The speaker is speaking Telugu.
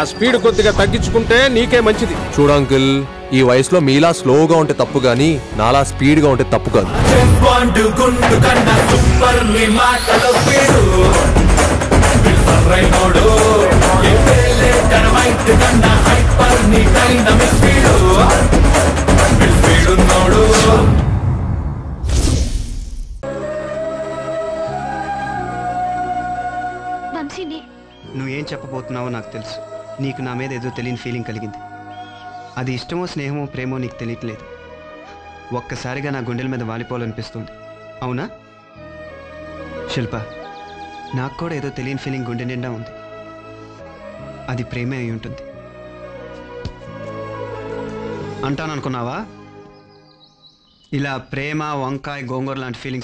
స్పీడ్ కొద్దిగా తగ్గించుకుంటే నీకే మంచిది. చూడు అంకుల్, ఈ వయసులో మీలా స్లోగా ఉంటే తప్పు గానీ నాలా స్పీడ్ గా ఉంటే తప్పు కాదు. నువ్వేం చెప్పబోతున్నావో నాకు తెలుసు. నీకు నా మీద ఏదో తెలియని ఫీలింగ్ కలిగింది. అది ఇష్టమో స్నేహమో ప్రేమో నీకు తెలియట్లేదు. ఒక్కసారిగా నా గుండెల మీద వాలిపోవాలనిపిస్తుంది. అవునా శిల్ప? నాకు కూడా ఏదో తెలియని ఫీలింగ్ గుండె నిండా ఉంది. అది ప్రేమే అయి ఉంటుంది అంటాననుకున్నావా? ఇలా ప్రేమ, వంకాయ, గోంగూర లాంటి ఫీలింగ్స్